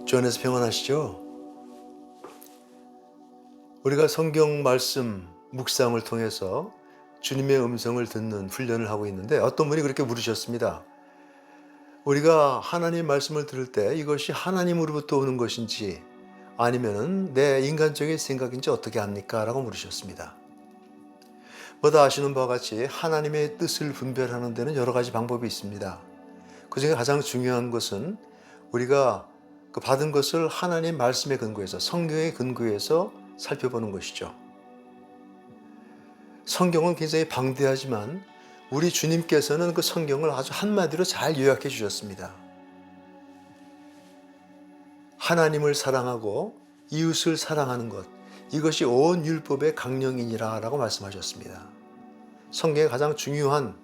주 안에서 평안하시죠? 우리가 성경 말씀 묵상을 통해서 주님의 음성을 듣는 훈련을 하고 있는데 어떤 분이 그렇게 물으셨습니다. 우리가 하나님 말씀을 들을 때 이것이 하나님으로부터 오는 것인지 아니면은 내 인간적인 생각인지 어떻게 합니까? 라고 물으셨습니다. 뭐다 아시는 바와 같이 하나님의 뜻을 분별하는 데는 여러 가지 방법이 있습니다. 그중에 가장 중요한 것은 우리가 그 받은 것을 하나님 말씀에 근거해서 성경에 근거해서 살펴보는 것이죠. 성경은 굉장히 방대하지만 우리 주님께서는 그 성경을 아주 한마디로 잘 요약해 주셨습니다. 하나님을 사랑하고 이웃을 사랑하는 것, 이것이 온 율법의 강령이니라 라고 말씀하셨습니다. 성경의 가장 중요한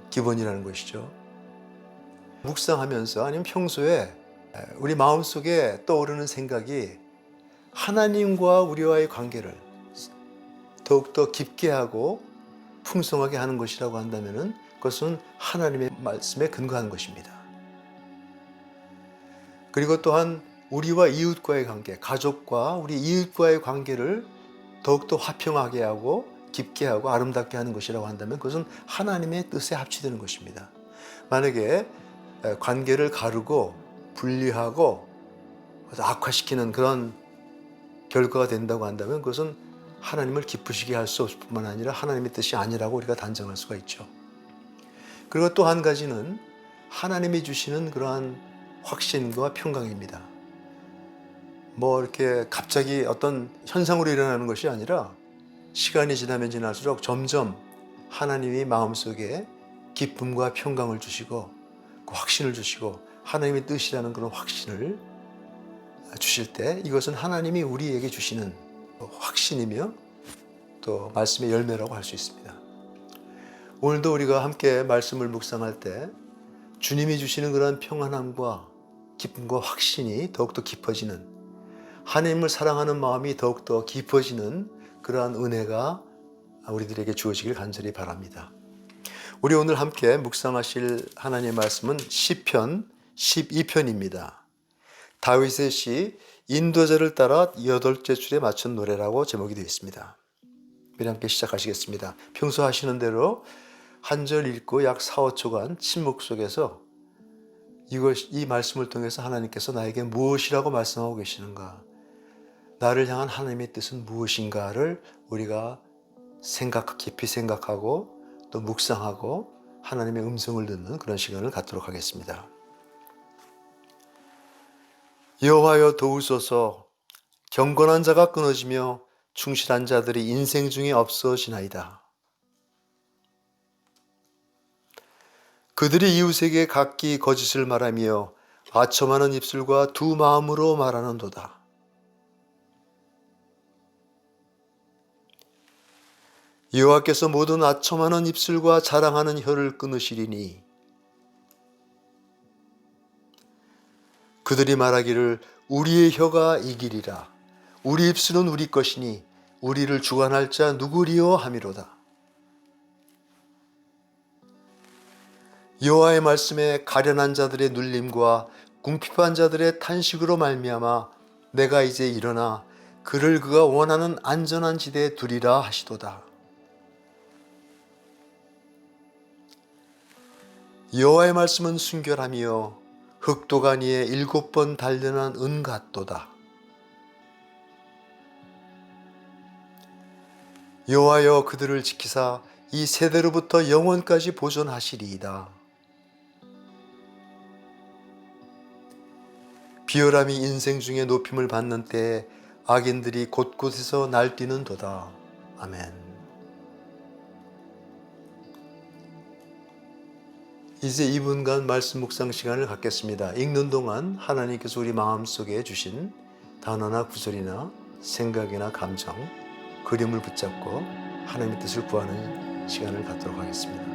기본이라는 것이죠. 묵상하면서 아니면 평소에 우리 마음속에 떠오르는 생각이 하나님과 우리와의 관계를 더욱더 깊게 하고 풍성하게 하는 것이라고 한다면 그것은 하나님의 말씀에 근거한 것입니다. 그리고 또한 우리와 이웃과의 관계, 가족과 우리 이웃과의 관계를 더욱더 화평하게 하고 깊게 하고 아름답게 하는 것이라고 한다면 그것은 하나님의 뜻에 합치되는 것입니다. 만약에 관계를 가르고 분리하고 악화시키는 그런 결과가 된다고 한다면 그것은 하나님을 기쁘시게 할 수 없을 뿐만 아니라 하나님의 뜻이 아니라고 우리가 단정할 수가 있죠. 그리고 또 한 가지는 하나님이 주시는 그러한 확신과 평강입니다. 이렇게 갑자기 어떤 현상으로 일어나는 것이 아니라 시간이 지나면 지날수록 점점 하나님이 마음속에 기쁨과 평강을 주시고 그 확신을 주시고 하나님의 뜻이라는 그런 확신을 주실 때 이것은 하나님이 우리에게 주시는 확신이며 또 말씀의 열매라고 할 수 있습니다. 오늘도 우리가 함께 말씀을 묵상할 때 주님이 주시는 그런 평안함과 기쁨과 확신이 더욱더 깊어지는, 하나님을 사랑하는 마음이 더욱더 깊어지는 그러한 은혜가 우리들에게 주어지길 간절히 바랍니다. 우리 오늘 함께 묵상하실 하나님의 말씀은 시편 12편입니다. 다윗의 시 인도자를 따라 8째 줄에 맞춘 노래라고 제목이 되어 있습니다. 우리 함께 시작하시겠습니다. 평소 하시는 대로 한 절 읽고 약 4, 5초간 침묵 속에서 이 말씀을 통해서 하나님께서 나에게 무엇이라고 말씀하고 계시는가, 나를 향한 하나님의 뜻은 무엇인가를 우리가 깊이 생각하고 또 묵상하고 하나님의 음성을 듣는 그런 시간을 갖도록 하겠습니다. 여호와여 도우소서. 경건한 자가 끊어지며 충실한 자들이 인생 중에 없어지나이다. 그들이 이웃에게 각기 거짓을 말하며 아첨하는 입술과 두 마음으로 말하는도다. 여호와께서 모든 아첨하는 입술과 자랑하는 혀를 끊으시리니 그들이 말하기를 우리의 혀가 이기리라. 우리 입술은 우리 것이니 우리를 주관할 자 누구리요 하미로다. 여호와의 말씀에 가련한 자들의 눌림과 궁핍한 자들의 탄식으로 말미암아 내가 이제 일어나 그를 그가 원하는 안전한 지대에 두리라 하시도다. 여호와의 말씀은 순결하며 흑도가니에 7번 단련한 은 같도다. 여호와여 그들을 지키사 이 세대로부터 영원까지 보존하시리이다. 비열함이 인생 중에 높임을 받는 때에 악인들이 곳곳에서 날뛰는도다. 아멘. 이제 2분간 말씀 묵상 시간을 갖겠습니다. 읽는 동안 하나님께서 우리 마음속에 주신 단어나 구절이나 생각이나 감정, 그림을 붙잡고 하나님의 뜻을 구하는 시간을 갖도록 하겠습니다.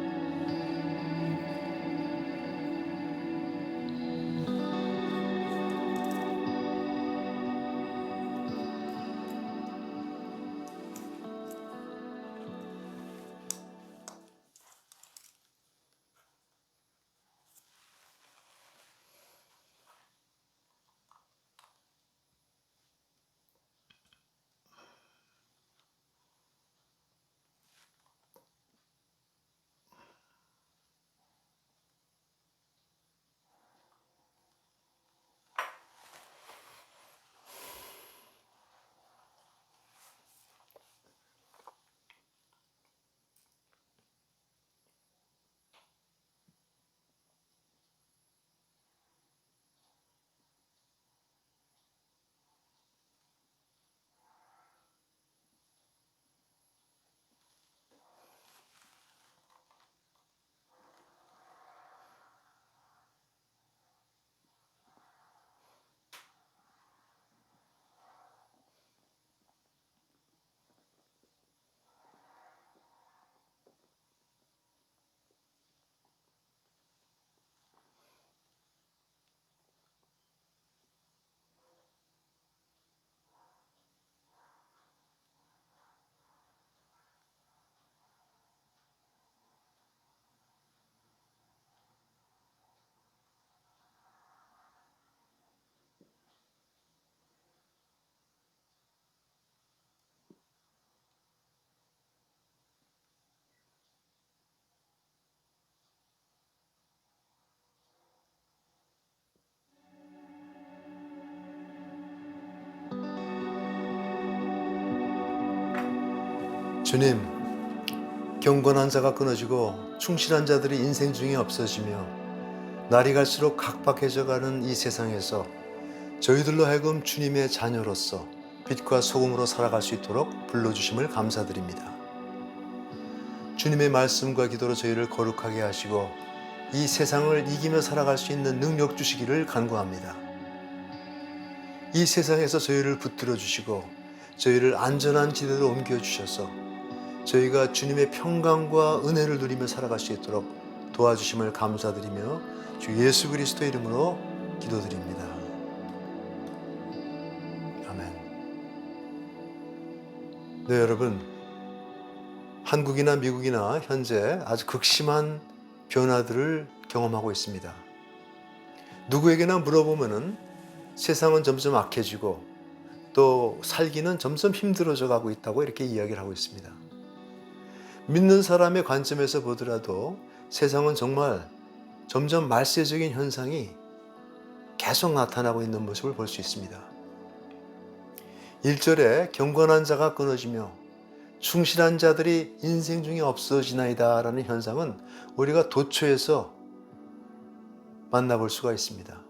주님, 경건한 자가 끊어지고 충실한 자들이 인생 중에 없어지며 날이 갈수록 각박해져가는 이 세상에서 저희들로 하여금 주님의 자녀로서 빛과 소금으로 살아갈 수 있도록 불러주심을 감사드립니다. 주님의 말씀과 기도로 저희를 거룩하게 하시고 이 세상을 이기며 살아갈 수 있는 능력 주시기를 간구합니다. 이 세상에서 저희를 붙들어 주시고 저희를 안전한 지대로 옮겨주셔서 저희가 주님의 평강과 은혜를 누리며 살아갈 수 있도록 도와주심을 감사드리며 주 예수 그리스도 이름으로 기도드립니다. 아멘. 네, 여러분, 한국이나 미국이나 현재 아주 극심한 변화들을 경험하고 있습니다. 누구에게나 물어보면은 세상은 점점 악해지고 또 살기는 점점 힘들어져 가고 있다고 이렇게 이야기를 하고 있습니다. 믿는 사람의 관점에서 보더라도 세상은 정말 점점 말세적인 현상이 계속 나타나고 있는 모습을 볼 수 있습니다. 1절에 경건한 자가 끊어지며 충실한 자들이 인생 중에 없어지나이다 라는 현상은 우리가 도처에서 만나볼 수가 있습니다.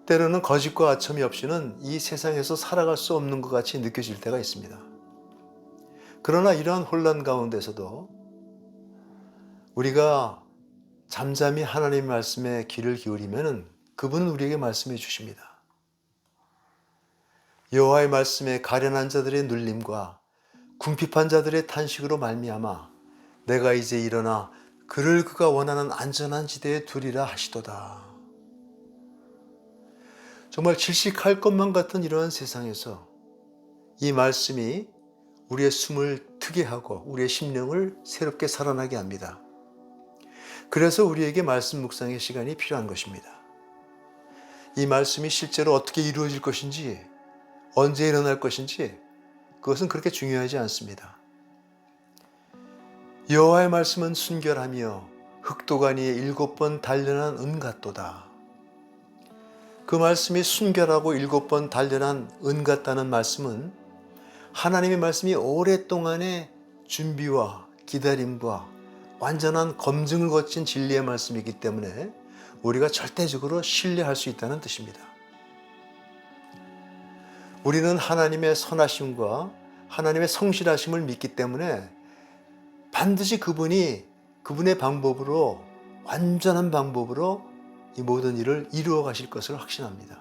때로는 거짓과 아첨이 없이는 이 세상에서 살아갈 수 없는 것 같이 느껴질 때가 있습니다. 그러나 이러한 혼란 가운데서도 우리가 잠잠히 하나님의 말씀에 귀를 기울이면 그분은 우리에게 말씀해 주십니다. 여호와의 말씀에 가련한 자들의 눌림과 궁핍한 자들의 탄식으로 말미암아 내가 이제 일어나 그를 그가 원하는 안전한 지대에 두리라 하시도다. 정말 질식할 것만 같은 이러한 세상에서 이 말씀이 우리의 숨을 트게 하고 우리의 심령을 새롭게 살아나게 합니다. 그래서 우리에게 말씀 묵상의 시간이 필요한 것입니다. 이 말씀이 실제로 어떻게 이루어질 것인지, 언제 일어날 것인지 그것은 그렇게 중요하지 않습니다. 여호와의 말씀은 순결하며 흑도간 위에 7번 단련한 은 같도다. 그 말씀이 순결하고 7번 단련한 은 같다는 말씀은 하나님의 말씀이 오랫동안의 준비와 기다림과 완전한 검증을 거친 진리의 말씀이기 때문에 우리가 절대적으로 신뢰할 수 있다는 뜻입니다. 우리는 하나님의 선하심과 하나님의 성실하심을 믿기 때문에 반드시 그분이 그분의 방법으로, 완전한 방법으로 이 모든 일을 이루어 가실 것을 확신합니다.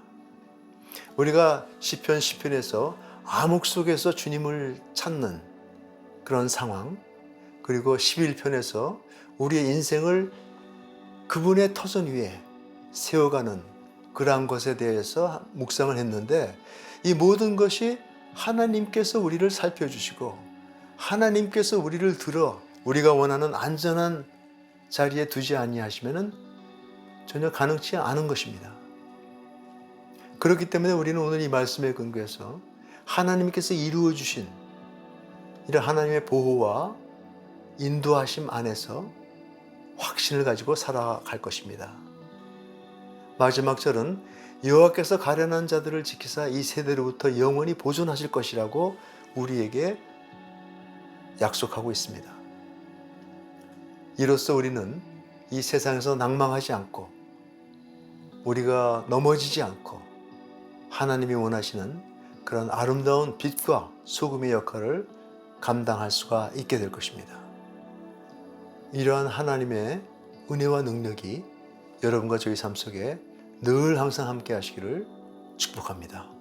우리가 시편 10편에서 암흑 속에서 주님을 찾는 그런 상황, 그리고 11편에서 우리의 인생을 그분의 터전 위에 세워가는 그러한 것에 대해서 묵상을 했는데, 이 모든 것이 하나님께서 우리를 살펴주시고 하나님께서 우리를 들어 우리가 원하는 안전한 자리에 두지 아니하시면은 전혀 가능치 않은 것입니다. 그렇기 때문에 우리는 오늘 이 말씀에 근거해서 하나님께서 이루어 주신 이런 하나님의 보호와 인도하심 안에서 확신을 가지고 살아갈 것입니다. 마지막 절은 여호와께서 가련한 자들을 지키사 이 세대로부터 영원히 보존하실 것이라고 우리에게 약속하고 있습니다. 이로써 우리는 이 세상에서 낭망하지 않고 우리가 넘어지지 않고 하나님이 원하시는 그런 아름다운 빛과 소금의 역할을 감당할 수가 있게 될 것입니다. 이러한 하나님의 은혜와 능력이 여러분과 저희 삶 속에 늘 항상 함께 하시기를 축복합니다.